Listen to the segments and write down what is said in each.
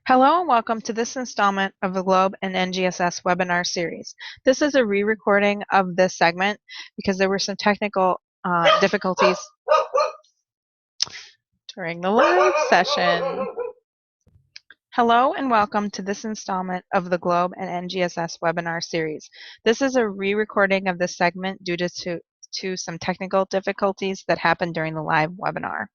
Hello and welcome to this installment of the Globe and NGSS webinar series. This is a re-recording of this segment because there were some technical difficulties during the live session. Hello and welcome to this installment of the Globe and NGSS webinar series. This is a re-recording of this segment due to some technical difficulties that happened during the live webinar.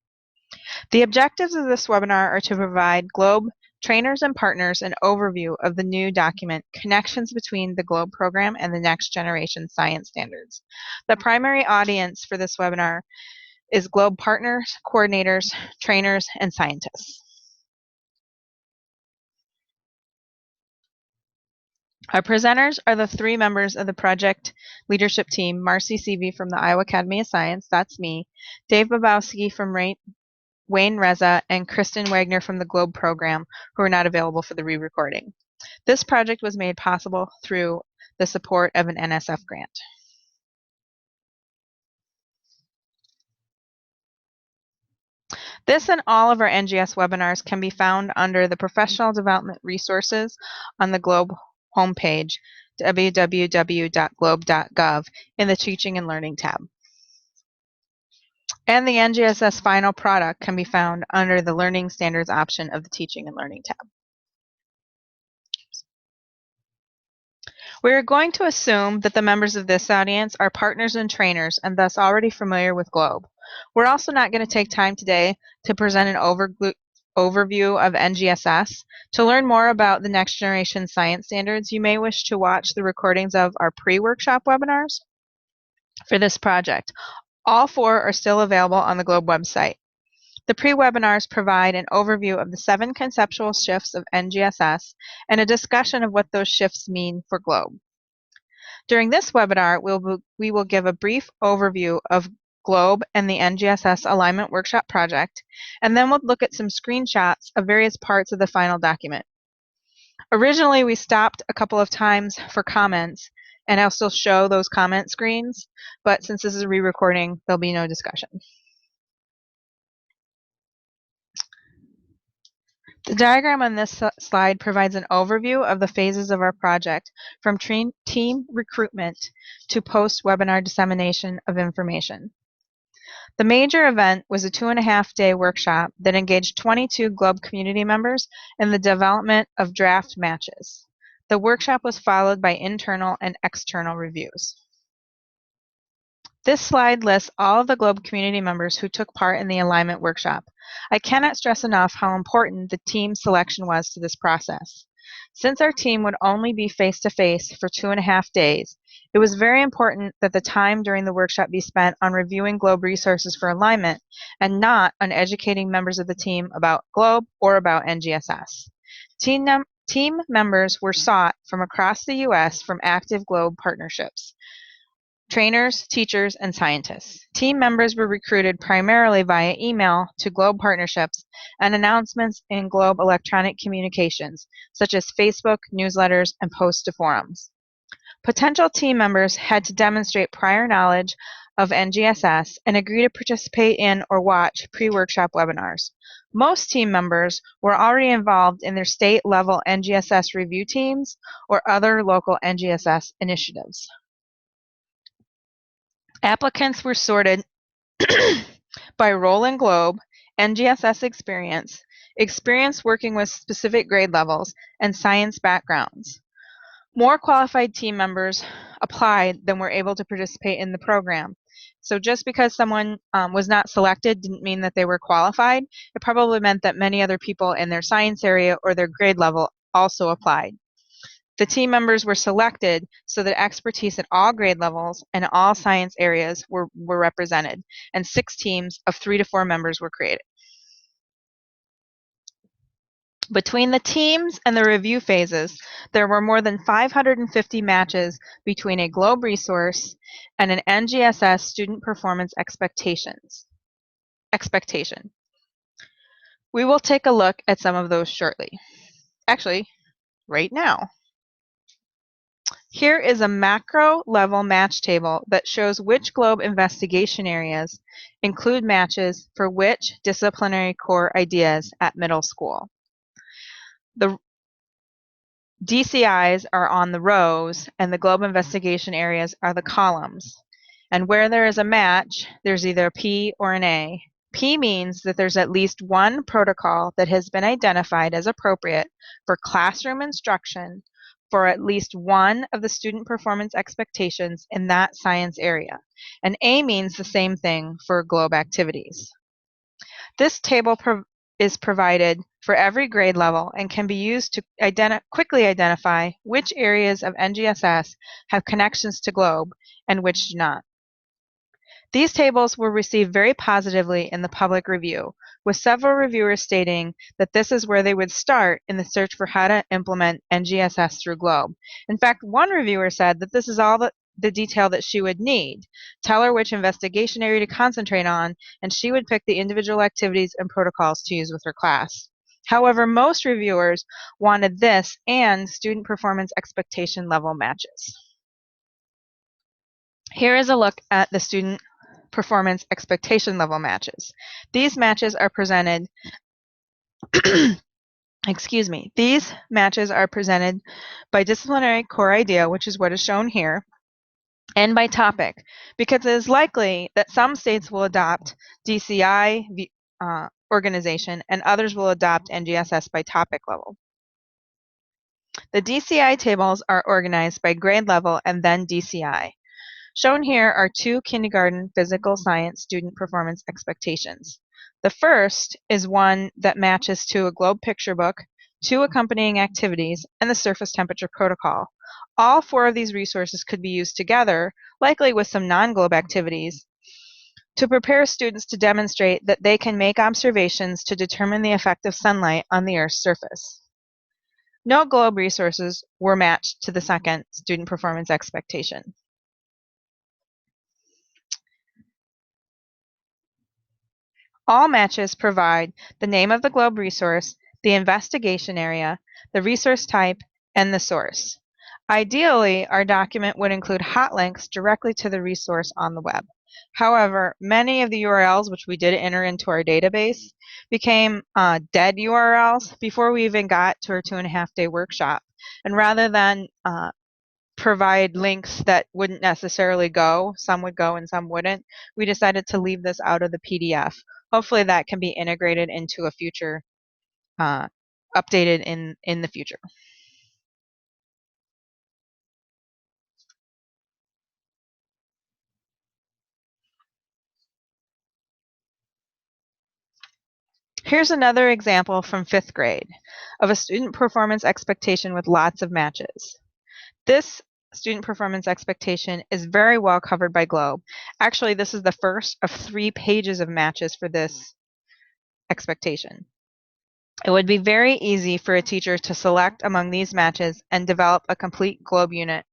The objectives of this webinar are to provide Globe trainers and partners an overview of the new document, Connections Between the Globe Program and the Next Generation Science Standards. The primary audience for this webinar is Globe partners, coordinators, trainers, and scientists. Our presenters are the three members of the project leadership team: Marcy Seavey from the Iowa Academy of Science, that's me, Dave Babowski from Wayne Reza, and Kristen Wagner from the Globe program, who are not available for the re-recording. This project was made possible through the support of an NSF grant. This and all of our NGS webinars can be found under the Professional Development Resources on the Globe homepage, www.globe.gov, in the Teaching and Learning tab. And the NGSS final product can be found under the Learning Standards option of the Teaching and Learning tab. We are going to assume that the members of this audience are partners and trainers and thus already familiar with Globe. We're also not going to take time today to present an overview of NGSS. To learn more about the Next Generation Science Standards, you may wish to watch the recordings of our pre-workshop webinars for this project. All four are still available on the Globe website. The pre-webinars provide an overview of the 7 conceptual shifts of NGSS and a discussion of what those shifts mean for Globe. During this webinar, we will give a brief overview of Globe and the NGSS Alignment Workshop project, and then we'll look at some screenshots of various parts of the final document. Originally, we stopped a couple of times for comments, and I'll still show those comment screens, but since this is a re-recording, there'll be no discussion. The diagram on this slide provides an overview of the phases of our project, from team recruitment to post-webinar dissemination of information. The major event was a 2.5-day workshop that engaged 22 Globe community members in the development of draft matches. The workshop was followed by internal and external reviews. This slide lists all of the Globe community members who took part in the alignment workshop. I cannot stress enough how important the team selection was to this process. Since our team would only be face-to-face for 2.5 days, it was very important that the time during the workshop be spent on reviewing Globe resources for alignment and not on educating members of the team about Globe or about NGSS. Team members were sought from across the U.S. from active Globe partnerships: trainers, teachers, and scientists. Team members were recruited primarily via email to Globe partnerships and announcements in Globe electronic communications, such as Facebook, newsletters, and posts to forums. Potential team members had to demonstrate prior knowledge of NGSS and agree to participate in or watch pre-workshop webinars. Most team members were already involved in their state-level NGSS review teams or other local NGSS initiatives. Applicants were sorted by role in Globe, NGSS experience working with specific grade levels, and science backgrounds. More qualified team members applied than were able to participate in the program. So just because someone was not selected didn't mean that they were qualified. It probably meant that many other people in their science area or their grade level also applied. The team members were selected so that expertise at all grade levels and all science areas were represented, and 6 teams of 3 to 4 members were created. Between the teams and the review phases, there were more than 550 matches between a Globe resource and an NGSS student performance expectation. We will take a look at some of those shortly. Actually, right now. Here is a macro level match table that shows which Globe investigation areas include matches for which disciplinary core ideas at middle school. The DCIs are on the rows, and the globe investigation areas are the columns. And where there is a match, there's either a P or an A. P means that there's at least one protocol that has been identified as appropriate for classroom instruction for at least one of the student performance expectations in that science area. And A means the same thing for globe activities. This table is provided for every grade level and can be used to quickly identify which areas of NGSS have connections to globe and which do not. These tables were received very positively in the public review, with several reviewers stating that this is where they would start in the search for how to implement NGSS through Globe. In fact, one reviewer said that this is all the detail that she would need. Tell her which investigation area to concentrate on, and she would pick the individual activities and protocols to use with her class. However, most reviewers wanted this and student performance expectation level matches. Here is a look at the student performance expectation level matches. These matches are presented these matches are presented by disciplinary core idea, which is what is shown here, and by topic, because it is likely that some states will adopt DCI organization and others will adopt NGSS by topic level. The DCI tables are organized by grade level and then DCI. Shown here are two kindergarten physical science student performance expectations. The first is one that matches to a globe picture book, two accompanying activities, and the surface temperature protocol. All four of these resources could be used together, likely with some non-globe activities, to prepare students to demonstrate that they can make observations to determine the effect of sunlight on the Earth's surface. No globe resources were matched to the second student performance expectation. All matches provide the name of the globe resource, the investigation area, the resource type, and the source. Ideally, our document would include hot links directly to the resource on the web. However, many of the URLs which we did enter into our database became dead URLs before we even got to our 2.5-day workshop. And rather than provide links that wouldn't necessarily go, some would go and some wouldn't, we decided to leave this out of the PDF. Hopefully that can be integrated into a future, updated in the future. Here's another example from 5th grade of a student performance expectation with lots of matches. This student performance expectation is very well covered by Globe. Actually, this is the first of 3 pages of matches for this expectation. It would be very easy for a teacher to select among these matches and develop a complete Globe unit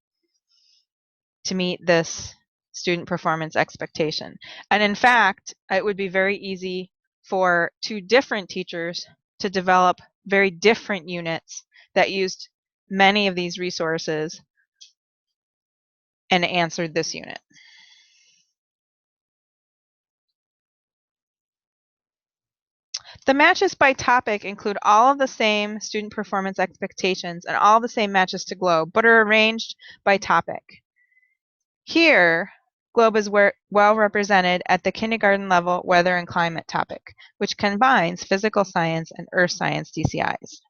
to meet this student performance expectation. And in fact, it would be very easy for 2 different teachers to develop very different units that used many of these resources and answered this unit. The matches by topic include all of the same student performance expectations and all the same matches to Globe, but are arranged by topic. Here, Globe is well represented at the kindergarten level weather and climate topic, which combines physical science and earth science DCIs.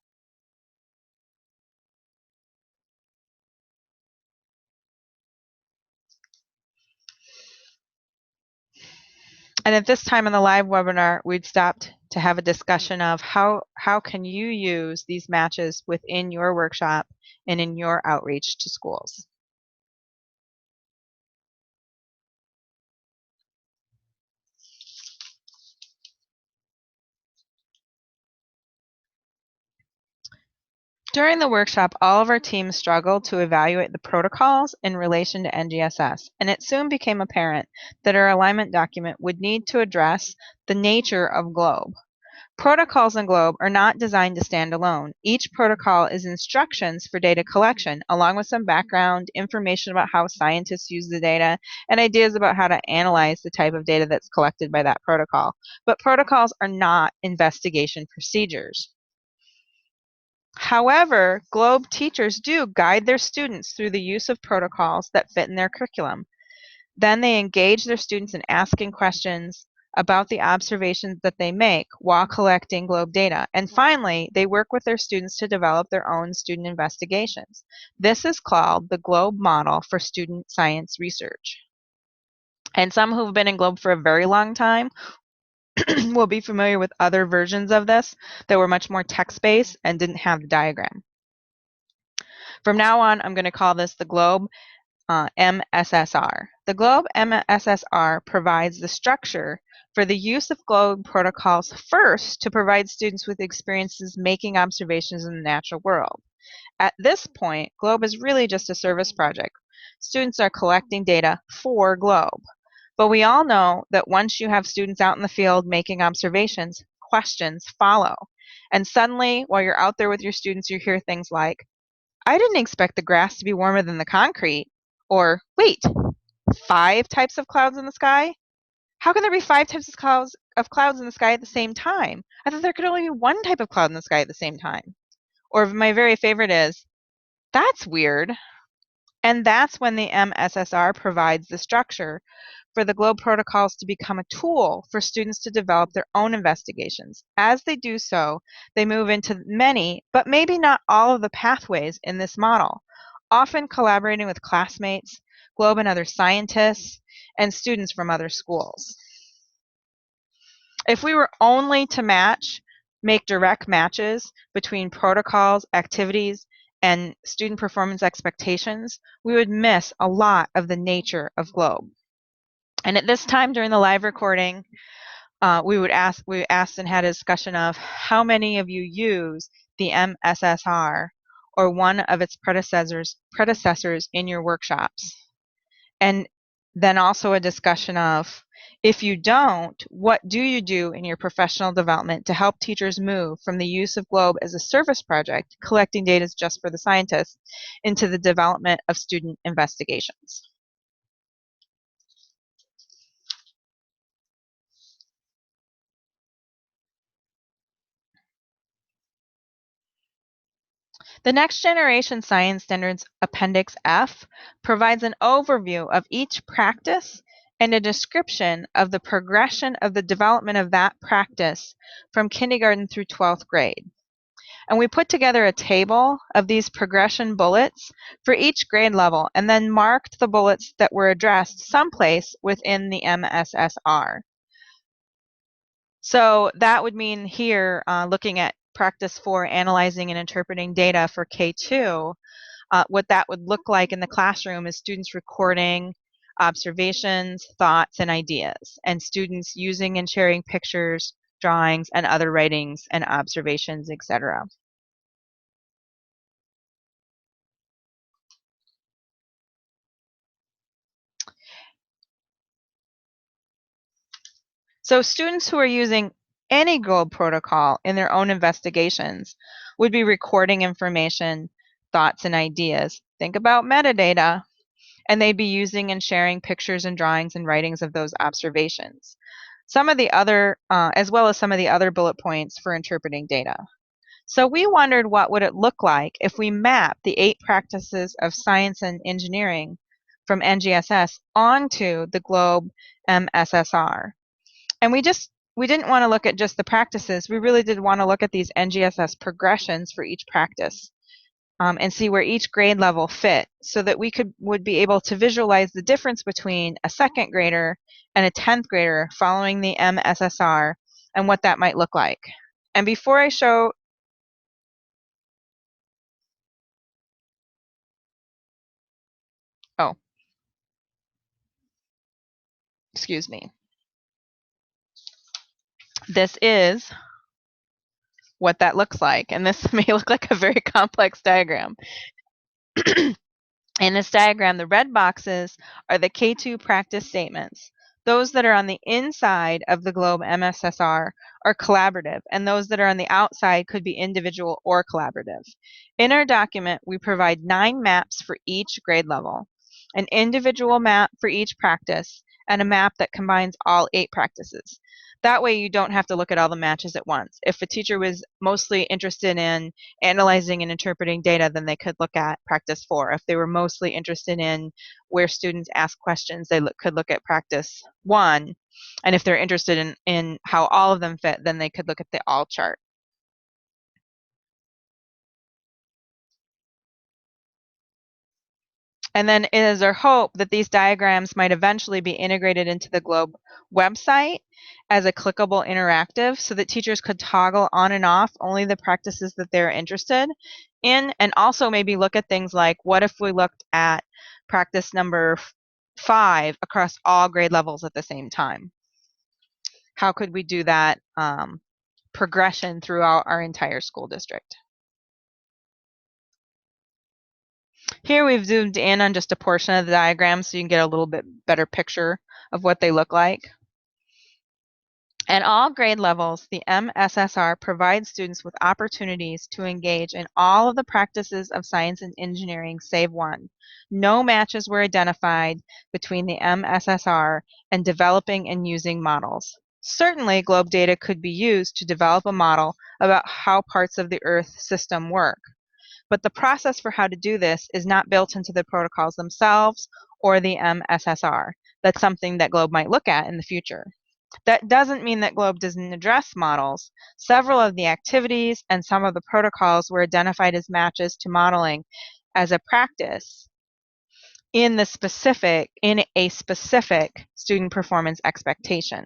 And at this time in the live webinar, we'd stopped to have a discussion of how can you use these matches within your workshop and in your outreach to schools. During the workshop, all of our teams struggled to evaluate the protocols in relation to NGSS, and it soon became apparent that our alignment document would need to address the nature of GLOBE. Protocols in GLOBE are not designed to stand alone. Each protocol is instructions for data collection, along with some background information about how scientists use the data and ideas about how to analyze the type of data that's collected by that protocol. But protocols are not investigation procedures. However, GLOBE teachers do guide their students through the use of protocols that fit in their curriculum. Then they engage their students in asking questions about the observations that they make while collecting GLOBE data. And finally, they work with their students to develop their own student investigations. This is called the GLOBE model for student science research. And some who've been in GLOBE for a very long time will be familiar with other versions of this that were much more text-based and didn't have the diagram. From now on, I'm going to call this the GLOBE MSSR. The GLOBE MSSR provides the structure for the use of GLOBE protocols first to provide students with experiences making observations in the natural world. At this point, GLOBE is really just a service project. Students are collecting data for GLOBE. But we all know that once you have students out in the field making observations, questions follow. And suddenly, while you're out there with your students, you hear things like, I didn't expect the grass to be warmer than the concrete. Or, wait, 5 types of clouds in the sky? How can there be 5 types of clouds in the sky at the same time? I thought there could only be 1 type of cloud in the sky at the same time. Or my very favorite is, that's weird. And that's when the MSSR provides the structure for the GLOBE protocols to become a tool for students to develop their own investigations. As they do so, they move into many, but maybe not all of the pathways in this model, often collaborating with classmates, GLOBE and other scientists, and students from other schools. If we were only to make direct matches between protocols, activities, and student performance expectations, we would miss a lot of the nature of GLOBE. And at this time during the live recording, we asked and had a discussion of how many of you use the MSSR or one of its predecessors in your workshops. And then also a discussion of, if you don't, what do you do in your professional development to help teachers move from the use of GLOBE as a service project, collecting data just for the scientists, into the development of student investigations? The Next Generation Science Standards Appendix F provides an overview of each practice and a description of the progression of the development of that practice from kindergarten through 12th grade. And we put together a table of these progression bullets for each grade level and then marked the bullets that were addressed someplace within the MSSR. So that would mean here, looking at practice 4, analyzing and interpreting data for K2, what that would look like in the classroom is students recording observations, thoughts, and ideas, and students using and sharing pictures, drawings, and other writings and observations, etc. So students who are using any GLOBE protocol in their own investigations would be recording information, thoughts, and ideas. Think about metadata, and they'd be using and sharing pictures and drawings and writings of those observations. Some of the other, as well as some of the other bullet points for interpreting data. So we wondered what would it look like if we map the 8 practices of science and engineering from NGSS onto the GLOBE MSSR. And we didn't want to look at just the practices. We really did want to look at these NGSS progressions for each practice and see where each grade level fit so that we would be able to visualize the difference between a 2nd grader and a 10th grader following the MSSR and what that might look like. And before I show, oh, excuse me. This is what that looks like. And this may look like a very complex diagram. In this diagram, the red boxes are the K2 practice statements. Those that are on the inside of the GLOBE MSSR are collaborative, and those that are on the outside could be individual or collaborative. In our document, we provide 9 maps for each grade level, an individual map for each practice, and a map that combines all 8 practices. That way you don't have to look at all the matches at once. If a teacher was mostly interested in analyzing and interpreting data, then they could look at practice 4. If they were mostly interested in where students ask questions, they could look at practice 1. And if they're interested in how all of them fit, then they could look at the all chart. And then it is our hope that these diagrams might eventually be integrated into the Globe website as a clickable interactive so that teachers could toggle on and off only the practices that they're interested in, and also maybe look at things like, what if we looked at practice number 5 across all grade levels at the same time? How could we do that progression throughout our entire school district? Here we've zoomed in on just a portion of the diagram so you can get a little bit better picture of what they look like. At all grade levels, the MSSR provides students with opportunities to engage in all of the practices of science and engineering save one. No matches were identified between the MSSR and developing and using models. Certainly, globe data could be used to develop a model about how parts of the Earth system work. But the process for how to do this is not built into the protocols themselves or the MSSR. That's something that Globe might look at in the future. That doesn't mean that Globe doesn't address models. Several of the activities and some of the protocols were identified as matches to modeling as a practice in a specific student performance expectation.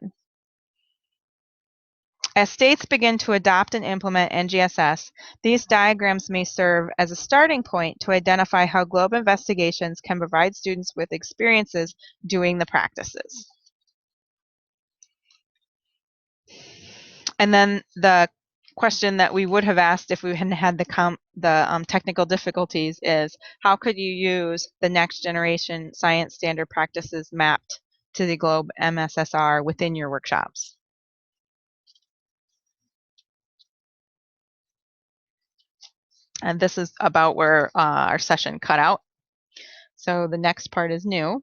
As states begin to adopt and implement NGSS, these diagrams may serve as a starting point to identify how Globe investigations can provide students with experiences doing the practices. And then the question that we would have asked if we hadn't had the technical difficulties is, how could you use the next generation science standard practices mapped to the Globe MSSR within your workshops? And this is about where our session cut out. So the next part is new.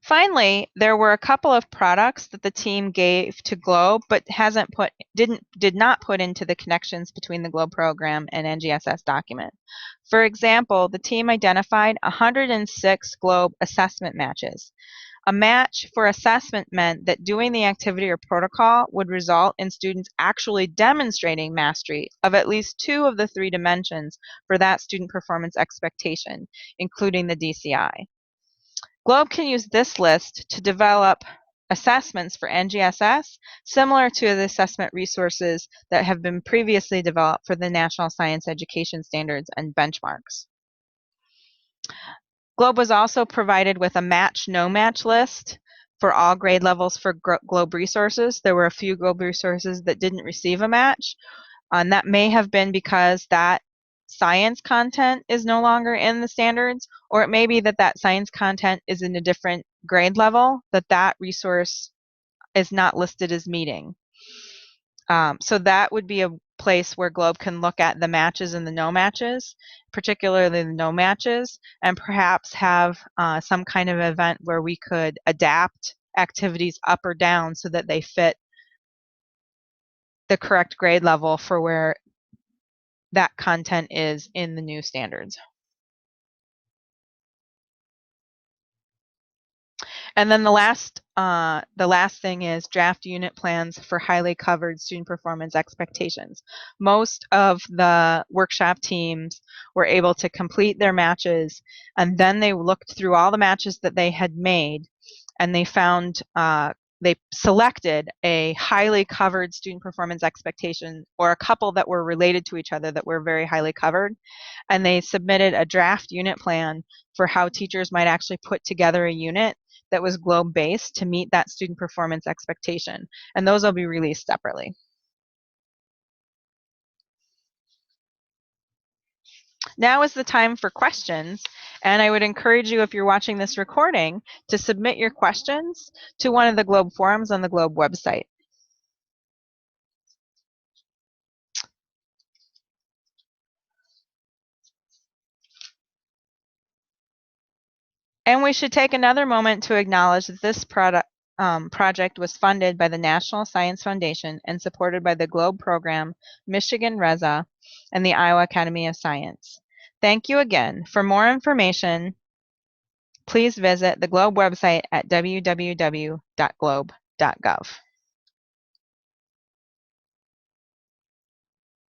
Finally, there were a couple of products that the team gave to Globe, but did not put into the connections between the Globe program and NGSS document. For example, the team identified 106 Globe assessment matches. A match for assessment meant that doing the activity or protocol would result in students actually demonstrating mastery of at least 2 of the 3 dimensions for that student performance expectation, including the DCI. Globe can use this list to develop assessments for NGSS, similar to the assessment resources that have been previously developed for the National Science Education Standards and benchmarks. Globe was also provided with a no match list for all grade levels for Globe resources. There were a few Globe resources that didn't receive a match, and that may have been because that science content is no longer in the standards, or it may be that that science content is in a different grade level, that resource is not listed as meeting. So that would be a place where Globe can look at the matches and the no matches, particularly the no matches, and perhaps have some kind of event where we could adapt activities up or down so that they fit the correct grade level for where that content is in the new standards. And then the last thing is draft unit plans for highly covered student performance expectations. Most of the workshop teams were able to complete their matches, and then they looked through all the matches that they had made, and they found they selected a highly covered student performance expectation, or a couple that were related to each other that were very highly covered, and they submitted a draft unit plan for how teachers might actually put together a unit that was Globe based to meet that student performance expectation, and those will be released separately. Now is the time for questions, and I would encourage you, if you're watching this recording, to submit your questions to one of the Globe forums on the Globe website. And we should take another moment to acknowledge that this project was funded by the National Science Foundation and supported by the GLOBE program, Michigan RESA, and the Iowa Academy of Science. Thank you again. For more information, please visit the GLOBE website at www.globe.gov.